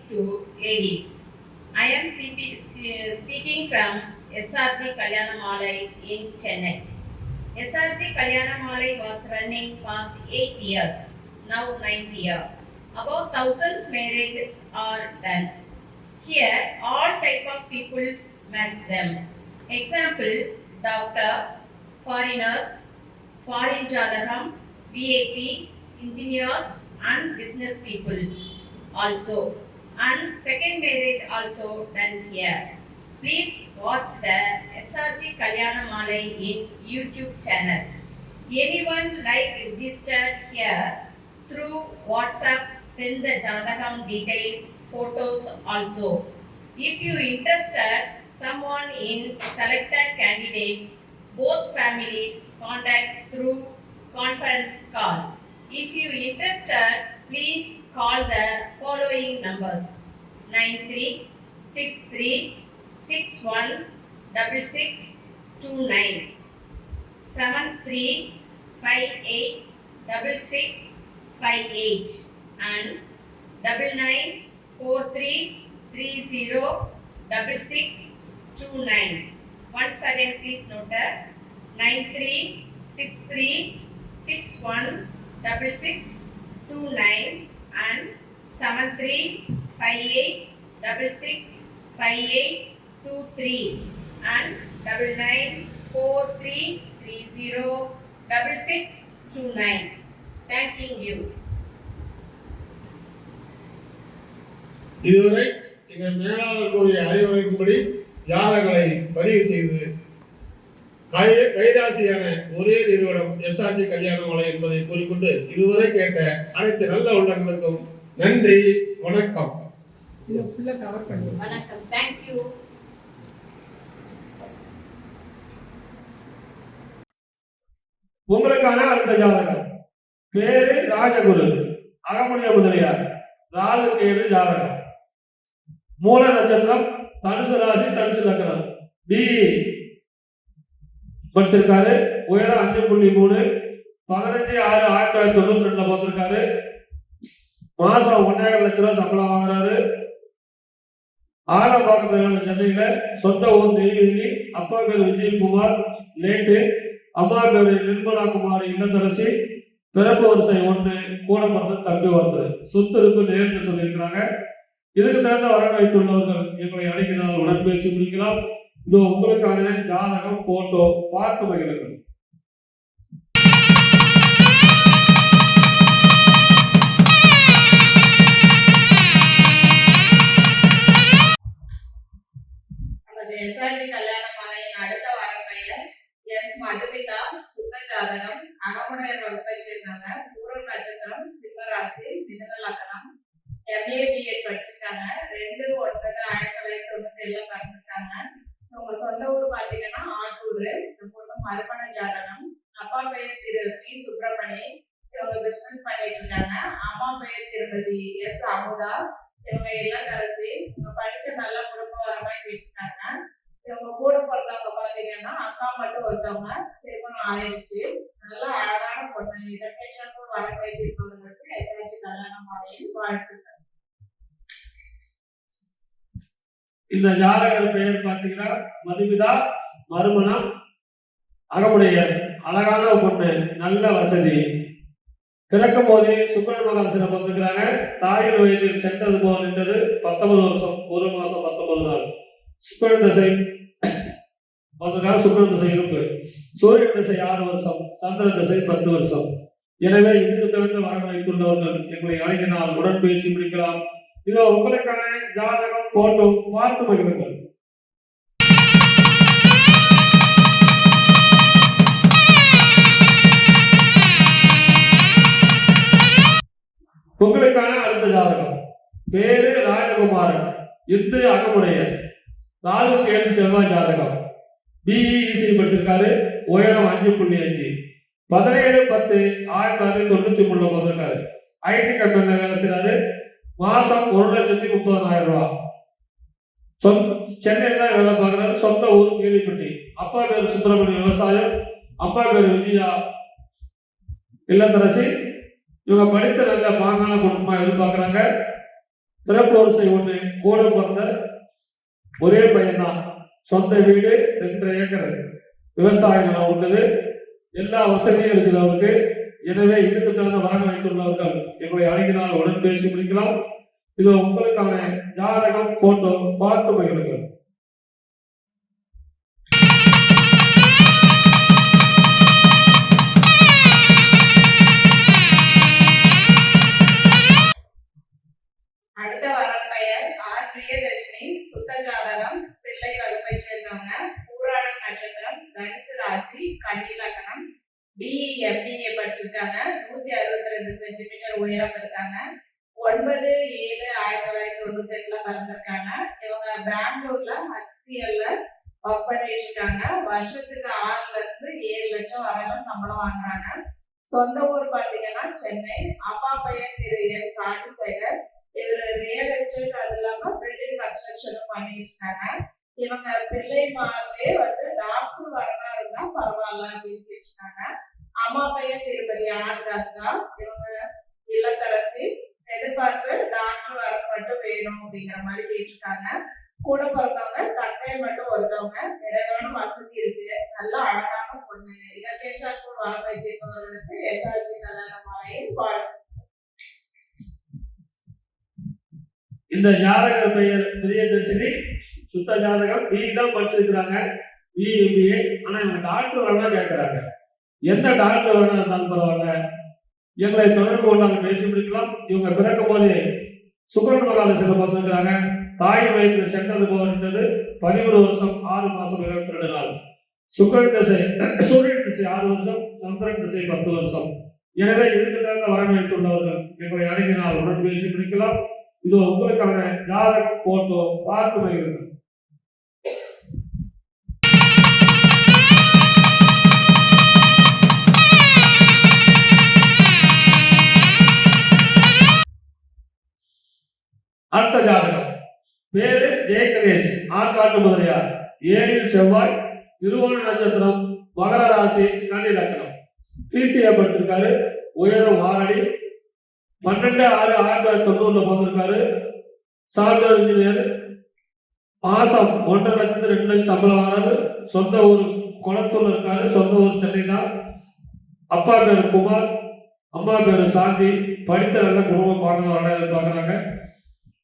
to ladies. I am speaking from SRG Kalyanamallai in Chennai. SRG Kalyanamallai was running past 8 years, now 9th year. About thousands marriages are done. Here, all type of peoples match them. Example, doctor, foreigners, foreign jadagam, VIP, engineers and business people also. And second marriage also done here. Please watch the SRG Kalyanamallai in YouTube channel. Anyone like registered here through WhatsApp, send the Jadagam details, photos also. If you interested someone in selected candidates, both families contact through conference call. If you interested, please call the following numbers: 9363616629, 73586658, and 9943306629. Once again, please note that 9363616629 and 7358665823 and 9943306629. Thanking you. இதுவரை எங்கள் மேலாளர் கூறிய அறிவுரைக்கும்படி ஜாதகங்களை பதிவு செய்து கைராசியான ஒரே நிறுவனம் SRG Kalyanamalai என்பதை கூறிக்கொண்டு இதுவரை கேட்ட அனைத்து நல்ல உள்ளங்களுக்கும் நன்றி, வணக்கம். வணக்கம். Thank you. உங்களுக்கான அடுத்த ஜாதகம். பேரு ராஜகுரு, அகமுடைய முதலியார், ராகு கேது ஜாதகம். மூல நட்சத்திரம், தனுசு ராசி, தனுசு லக்னம். BE படிச்சிருக்காரு. உயரம் 5.3, 15/6/1992 பார்த்திருக்காரு. மாசம் 1.5 லட்சம் ரூபாய் சம்பளம் வாங்குறாரு. ஆலப்பாக்கத்துல சென்னையில, சொந்த ஊர் நெய்வேலி. அப்பா பேர் விஜயகுமார், லேட்டு. அம்மா பேரு நிர்மலா குமார், இல்லத்தரசி. பிறப்பு வரிசை 1, கூட பிறந்த தம்பி ஒருத்தர். சொத்து இருக்கு நேர்னு சொல்லியிருக்கிறாங்க. இதுக்கு தகுந்த வரன் வைத்துள்ளவர்கள் எங்களை அழைக்கிறார், உடன்பேசி முடிக்கலாம். இது உங்களுக்கான ஜாதகம், போட்டோ பார்த்து மகிழுங்கள். நமது SRG கல்யாணமாலையின் அடுத்த வரன் பெயர் எஸ் மதுமிதா. சுத்த ஜாதகம், அகமுடையர் வகுப்பை சேர்ந்தவங்க. பூர்வ நட்சத்திரம், சிம்மராசி, மிதுன லக்னம். MA BEd படிச்சிருக்காங்க. 2/9/1997 பிறந்திருக்காங்க. உங்க சொந்த ஊர் பாத்தீங்கன்னா ஆத்தூர். இந்த பொண்ணு மறுமண ஜாதகம். அப்பா பெயர் திரு P. சுப்பிரமணி. இவங்க பிசினஸ் பண்ணிட்டு இருக்காங்க. அம்மா பெயர் திருமதி எஸ். அமுதா. இவங்க இல்லத்தரசி. இவங்க படிக்க நல்ல குடும்ப வரமா கேட்டுருக்காங்க. இவங்க கூட பிறந்தவங்க பாத்தீங்கன்னா அக்கா மட்டும் ஒருத்தவங்க. திருமணம் ஆயிடுச்சு. நல்லா அழகான பொண்ணு. இதற்கேற்றாற்ப வர வைத்திருப்பவர்களுக்கு SRG கல்யாணமாலையில் வாழ்த்துக்கள். இந்த ஜாதகர் பெயர் பார்த்தீங்கன்னா மதுமிதா, மறுமணம், அகமுடையர். அழகான பொண்ணு, நல்ல வசதி. பிறக்கும் போதே சுக்கிர மகாலட்சணம் வந்திருக்கிறாங்க. தாயின் வயதில் சென்றது போல் நின்றது 19 வருஷம் 1 மாசம் 19 நாள். சுக்கிர தசை வந்திருக்காங்க. சுக்கிர தசை இருப்பு. சூரியன் தசை 6 வருஷம், சந்திர தசை 10 வருஷம். எனவே இதுக்கு தகுந்த வரன் வைத்துள்ளவர்கள் எங்களை அழைக்கினால் உடன்பேசி முடிக்கலாம். இதோ உங்களுக்கான ஜாதகம், போட்டோ பார்த்து மகிழுங்கள். உங்களுக்கான அடுத்த ஜாதகம். பேரு ராஜகுமாரன், இந்து அகமுடையர், ராகு கேது செவ்வாய் ஜாதகம். BEC படிச்சிருக்காரு. உயரம் 5.5, 17/10/1993 வந்திருக்காரு. IT கம்பெனில வேலை செய்யறாரு. மாசம் 1,30,30,000 ரூபாய். சென்னையில் தான் வேலை பார்க்குறாரு. சொந்த ஊர் கீரிப்பட்டி. அப்பா பேர் சுப்பிரமணிய, விவசாயம். அப்பா பேர் விஜயா, இல்லத்தரசி. இவங்க படித்த நல்ல பாங்கான குடும்பமா எதிர்பார்க்குறாங்க. பிறப்பு வரிசை ஒண்ணு, கூட பிறந்த ஒரே பையன் தான். சொந்த வீடு 2 ஏக்கர் விவசாய நிலம் உள்ளது. எல்லா வசதியும் இருக்குது அவருக்கு. எனவே இதுக்கு தகுந்த வரன் வைத்துள்ளவர்கள் எங்களை அணுகினால் உடன் பேசி முடிக்கலாம். இது உங்களுக்கான ஜாதகம் போட்டோ பார்த்து மகிழுங்கள். அடுத்த வரன் பெயர் ஆர் பிரியதர்ஷினி. சுத்த ஜாதகம், பிள்ளை வகுப்பை சேர்ந்தவங்க, பூராட நட்சத்திரம், தனுசு ராசி, கன்னி லக்னம், பிஇ எம்பிஏ படிச்சிருக்காங்க, 162 சென்டிமீட்டர் உயரம் இருக்காங்க, 9/7/1998 பிறந்திருக்காங்க. இவங்க பெங்களூர்ல HCL ஒர்க் பண்ணிட்டு இருக்காங்க. வருஷத்துக்கு 6 லட்சம் 7 லட்சம் வரையிலும் சம்பளம் வாங்குறாங்க. சொந்த ஊர் பாத்தீங்கன்னா சென்னை. அப்பா பையன் திரு எஸ் ராஜசேகர். இவர் ரியல் எஸ்டேட் அது இல்லாம பில்டிங் கன்ஸ்ட்ரக்ஷனும் பண்ணிட்டு இருக்காங்க. இவங்க பிள்ளை மாரிலே டாக்டர் வரனா இருந்தா பரவாயில்ல அப்படின்னு கேட்டாங்க. அம்மா பையன் திருப்பதி ஆர் கங்கா. இவங்க இல்லத்தரசி. எதிர்பார்ப்பு டாக்டர் வர மட்டும் வேணும் அப்படிங்கிற மாதிரி கேட்டிருக்காங்க. கூட பிறந்தவங்க தட்டை மட்டும் ஒருத்தவங்க. நிறைவான வசதி இருக்கு. நல்ல அழகான பொண்ணு. இதற்கேற்றாற்போல் வர வைத்திருப்பவர்களுக்கு எஸ்ஆர்ஜி கல்யாணமாலையும் வாழ்த்து. இந்த ஜாதக பெயர் பிரியதர்ஷினி. சுத்த ஜாதகம், பிஇ தான் படிச்சிருக்கிறாங்க, பிஇ எம்பிஏ. ஆனா இவங்க டாக்டர் வரலாம் கேட்கிறாங்க. எந்த டாக்டர் வரணும் இருந்தாலும் பரவாயில்ல, எங்களை தொடர்பு கொண்டாங்க பேசி முடிக்கலாம். இவங்க பிறக்கும் போது சுக்கரன் மகாதசையில் பார்த்துருக்கிறாங்க. தாய் வயிற்றில் சென்றது போகின்றது 13 வருஷம் 6 மாசம் 22 நாள். சுக்கரன் திசை சூரியன் திசை 6 வருஷம், சந்திரன் திசை 10 வருஷம். எனவே இதுக்கு தகுந்த வரன் வைத்துள்ளவர்கள் எங்களை அணுகினால் உடன் பேசி முடிக்கலாம். இது உங்களுக்கான ஜாதக போட்டோ பார்த்து மகிழுங்கள். அடுத்த ஜாதகம் பேரு ஜெயகணேஷ். ஆற்காட்டு முதலியார். 7 செவ்வாய், திருவோண நட்சத்திரம், மகர ராசி, கன்னி லக்னம். பிசிஏ படிச்சிருக்காரு. உயரம் 6 அடி. 12/6/1990 பிறந்திருக்காரு. Software engineer. மாசம் 1.5 லட்சம் 2 லட்சம் சம்பளம் வாங்குறாரு. சொந்த ஊர் குளத்தூர்ல இருக்காரு. சொந்த ஊர் சென்னை தான். அப்பா பேரு குமார், அம்மா பேரு சாந்தி. படித்த நல்ல குடும்பம் பார்க்கறாங்க.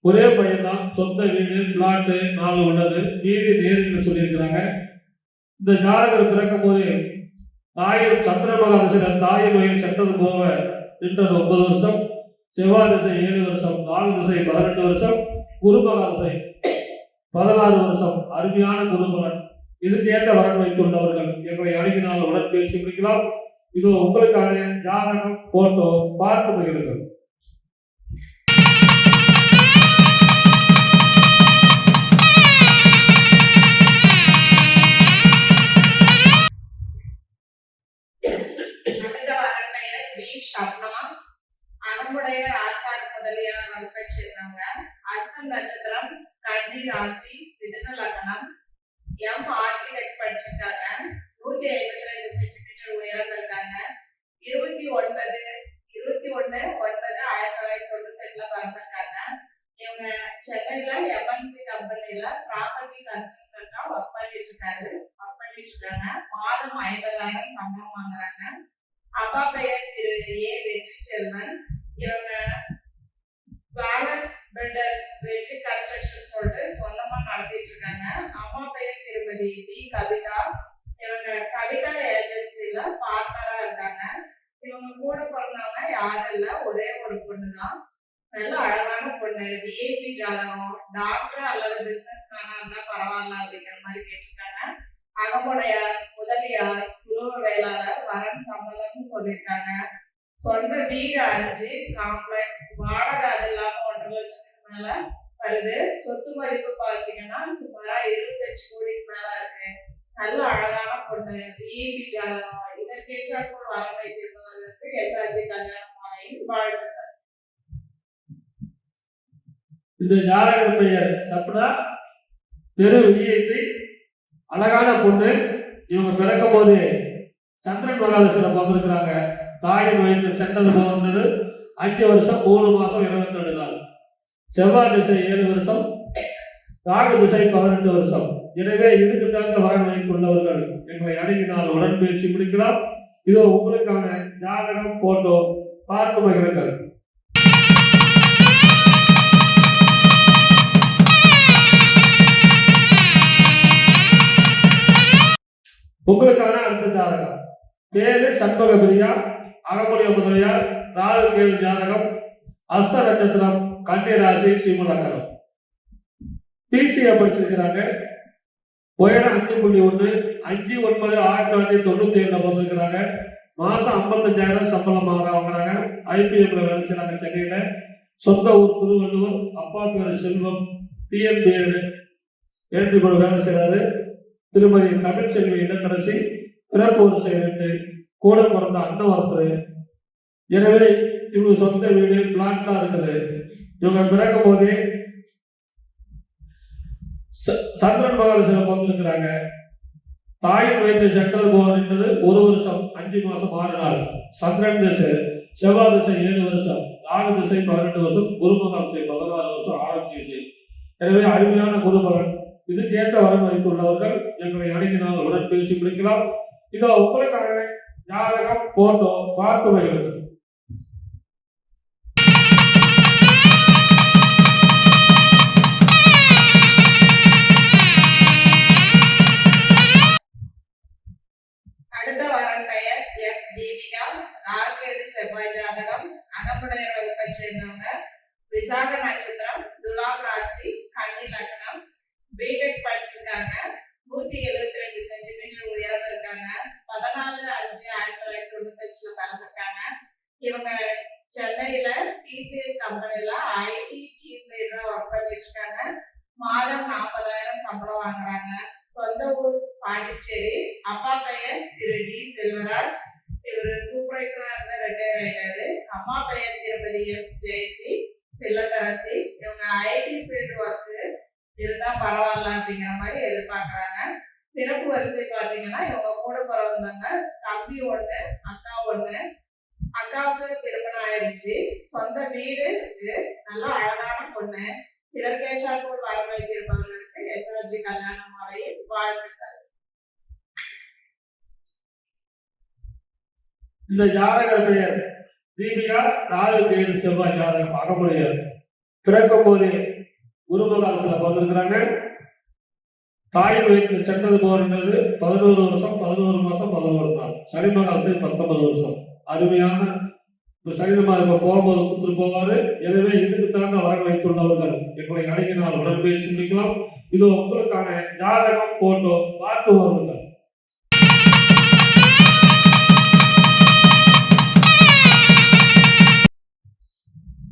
ஒரே பையன் தான். சொந்த வீடு, பிளாட்டு 4 உள்ளது. மீதி நேரில் சொல்லியிருக்கிறாங்க. இந்த ஜாதகர் பிறக்கும் போது தாயும் சந்திர மகாதசையில் தாயின் வயல் சென்றது போக நின்றது 9 வருஷம். செவ்வாய் திசை 7 வருஷம், ராகு திசை 18 வருஷம், குரு மகாதசை 16 வருஷம். அருமையான குருபலன். இதுக்கு ஏற்ற வரன் வைத்துள்ளவர்கள் எங்களை அணுகினால் உடன் பேசி முடிக்கலாம். இது உங்களுக்கான ஜாதகம் போட்டோ பார்த்து மகிழுங்கள். அடுத்த வரன் பெயர் பி ஷப்னா. அகமுடையர் ஆற்காடு முதலியார் வகுப்பை சேர்ந்தவங்க. அஸ்தம் நட்சத்திரம், கன்னி ராசி, மிதுன லக்னம். எம் ஆர்கிடெக்ட் படிச்சிருக்காங்க. 152 சென்டிமீட்டர் உயரம் இருக்காங்க. 21/9/1998 பிறந்திருக்காங்க. இவங்க சென்னையில எம்என்சி கம்பெனில ப்ராப்பர்ட்டி கன்சல்டன்டா ஒர்க் பண்ணிட்டு இருக்காங்க. மாதம் 50,000 சம்பளம் வாங்குறாங்க. அப்பா பெயர் திரு ஏ வெற்றி செல்வன். இவங்க பிளானர்ஸ் பில்டர்ஸ் வெற்றி கன்ஸ்ட்ரக்ஷன் சொல்லிட்டு சொந்தமா நடத்திட்டு இருக்காங்க. அம்மா பெயர் திருமதி டி கவிதா. இவங்க கவிதா ஏஜென்சில பார்ட்னரா இருக்காங்க. இவங்க கூட பிறந்தவங்க யாரும் இல்ல, ஒரே ஒரு பொண்ணு தான். நல்ல அழகான பொண்ணு. விஐபி ஜாதகம். டாக்டர் அல்லது பிசினஸ் மேனா இருந்தா பரவாயில்ல அப்படிங்கிற மாதிரி கேட்டிருக்காங்க. அகமுடையார், முதலியார், குருவ வேளாளர், வரன் சம்மதம்னு சொல்லியிருக்காங்க. சொந்த வீடு 5 காம்ப்ளெக்ஸ். வாடகை அது இல்லாம 1.5 லட்சத்துக்கு மேல வருது. சொத்து மதிப்பு பார்த்தீங்கன்னா சுமாரா 28 கோடிக்கு மேல இருக்கு. நல்ல அழகான பொண்ணு. விஐபி ஜாதகம். இதற்கேற்றாற்போல் வரன் வைத்திருப்பவர்களுக்கு எஸ்ஆர்ஜி கல்யாணமாலையும் வாழ்த்துக்கள். இந்த ஜாதகர் பெயர் சப்னா. பெரு விஐபி. அழகான பொண்ணு. இவங்க பிறக்கும் போது சந்திரன் மகாதசையில பிறந்திருக்கிறாங்க. தாயின் வயிற்றில் சென்றது போகிறது 5 வருஷம் 3 மாசம் 22 நாள். செவ்வாய் திசை 7 வருஷம், ராகு திசை 18 வருஷம். எனவே இதுக்கு தகுந்த வரன் வைத்துள்ளவர்கள் எங்களை அணுகினால் உடன்பேசி முடிக்கலாம். இதோ உங்களுக்கான ஜாதகம் போட்டோ பார்த்து மகிழுங்கள். உங்களுக்கான அடுத்த ஜாதகம் தேது சண்பக பிரியா, அகமுடைய முதலியார், ராகு கேது ஜாதகம், அஸ்த நட்சத்திரம், கன்னி ராசி, சிம்மலக்கணம். பிசிஏ படிச்சிருக்கிறாங்க. உயரம் 5.1, 5/9/1997 பிறந்திருக்கிறாங்க. மாசம் 55,000 சம்பளம் வாங்குறாங்க. ஐபிஎம்ல வேலை செய்யறாங்க சென்னையில. சொந்த ஊர் திருவள்ளுவர். அப்பா பேரு செல்வம். டிஎன்பிஏடு வேலை செய்யறாரு. திருமதி தமிழ்ச்செல்வி இல்லத்தரசி. பிறப்பு வரிசை 2, கூட பிறந்த அண்ணன் ஒருத்தர். எனவே இவங்க சொந்த வீடு பிளாட்லாம் இருக்குது. இவங்க பிறக்கும் போதே சந்திரன் மகாதசை பிறந்திருக்கிறாங்க. தாயின் வயிற்று சென்றது போகின்றது 1 வருஷம் 5 மாசம் 6 நாள். சந்திரன் திசை, செவ்வாய் திசை 7 வருஷம், ராகு திசை 18 வருஷம், குரு மகாதசை 16 வருஷம் ஆரம்பிச்சிருச்சு. எனவே அருமையான குருபலன். இதுக்கேற்ற வரன் வைத்துள்ளவர்கள் எங்களை அணுகினால் உடன் பேசி முடிக்கலாம். இதோ உங்களுக்கான ஜாதகம் போட்டோ பார்த்து வைக்கிறது. அடுத்த வரன் பெயர் எஸ் தீபிகா. ராகு செவ்வாய் ஜாதகம், அகமுடைய வகுப்பை சேர்ந்தவங்க. விசாக நட்சத்திரம், துலாம் ராசி, கன்னி லக்னம். பிடெக் படிச்சிருக்காங்க. 172 சென்டிமீட்டர் உயரம் இருக்காங்க. 14/5/1995 பிறந்திருக்காங்க. இவங்க சென்னையில டிசிஎஸ் கம்பெனில ஐடி டீம் லீடரா ஒர்க் பண்ணிட்டு இருக்காங்க. மாதம் 40,000 சம்பளம் வாங்குறாங்க. சொந்த ஊர் பாண்டிச்சேரி. அப்பா பெயர் திரு டி செல்வராஜ். இவர் சூப்பர்வைசரா இருந்து ரிட்டையர் ஆயிட்டாரு. அம்மா பெயர் திருப்பதி எஸ் ஜெயந்தி இல்லத்தரசி. இவங்க ஐடி ஃபீல்டு ஒர்க் இருந்தா பரவாயில்ல அப்படிங்கிற மாதிரி எதிர்பார்க்கறாங்க. பிறப்பு வரிசை பாத்தீங்கன்னா இவங்க கூட பிறந்தவங்க தம்பி 1, அக்கா 1. அக்காவுக்கு திருமணம் ஆயிடுச்சு. சொந்த வீடு இருக்கு. நல்லா அழகான பொண்ணு. இதற்கேற்றாற்போல் வரம் வைத்திருப்பவர்களுக்கு எஸ்ஆர்ஜி கல்யாண மாலையில் வாழ்த்துக்கள். இந்த ஜாதகர் பெயர் தீபிகா. ராகு கேது செவ்வாய் ஜாதகம், அகமுடையார். பிறக்கும் போதே குருமகாலத்துல பிறந்திருக்கிறாங்க. தாயின் வயிற்றில் சென்றது போகின்றது 11 வருஷம் 11 மாசம் 11 நாள். சனி மகாலசை 19 வருஷம். அருமையான சனிதமாக இப்ப போகும்போது கொடுத்துட்டு போவாரு. எனவே இதுக்கு தகுந்த வரன் வைத்துள்ளவர்கள் எங்களை அணுகினால் உடன் பேசி முடிக்கலாம். இது உங்களுக்கான ஜாதகம் போட்டோ பார்த்து வருங்கள்.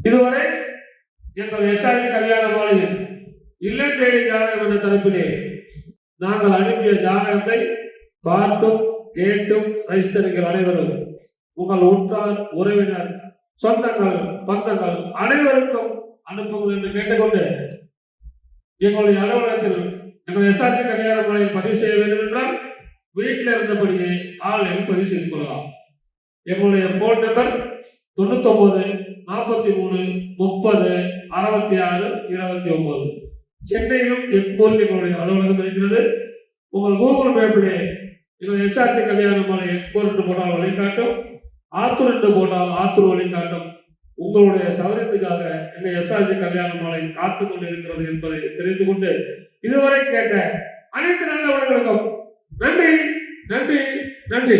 இதுவரை எங்கள் எஸ்ஆர்ஜி கல்யாண மாலையில் இல்லம் தேடி ஜாதகம் என்ற தலைப்பிலே நாங்கள் அனுப்பிய ஜாதகத்தை பார்த்தும் கேட்டும் ரசித்தவர்கள் அனைவரும் உங்கள் உற்றார், உறவினர், சொந்தங்கள், பந்தங்கள் அனைவருக்கும் அனுப்புங்கள் என்று கேட்டுக்கொண்டு எங்களுடைய அலுவலகத்தில் எங்கள் எஸ்ஆர்ஜி கல்யாண மாலையில் பதிவு செய்ய வேண்டும் என்றால் வீட்டில் இருந்தபடியே ஆன்லைன் பதிவு செய்து கொள்ளலாம். எங்களுடைய போன் நம்பர் 99 43 30 66 29. சென்னையிலும் எப்போது எங்களுடைய அலுவலகம் இருக்கிறது. உங்கள் கூகுள் மேப்பிலே எங்கள் எஸ்ஆர்டி கல்யாண மாலை எக்ஸ்போர்ட் போட்டால் வழிகாட்டும், ஆத்தூர் என்று போட்டால் ஆத்தூர் வழிகாட்டும். உங்களுடைய சௌகரியத்துக்காக எங்கள் எஸ்ஆர்டி கல்யாண மாலை காத்துக் கொண்டு இருக்கிறது என்பதை தெரிந்து கொண்டு இதுவரை கேட்ட அனைத்து நல்ல உணவுகளுக்கும் நன்றி நன்றி நன்றி.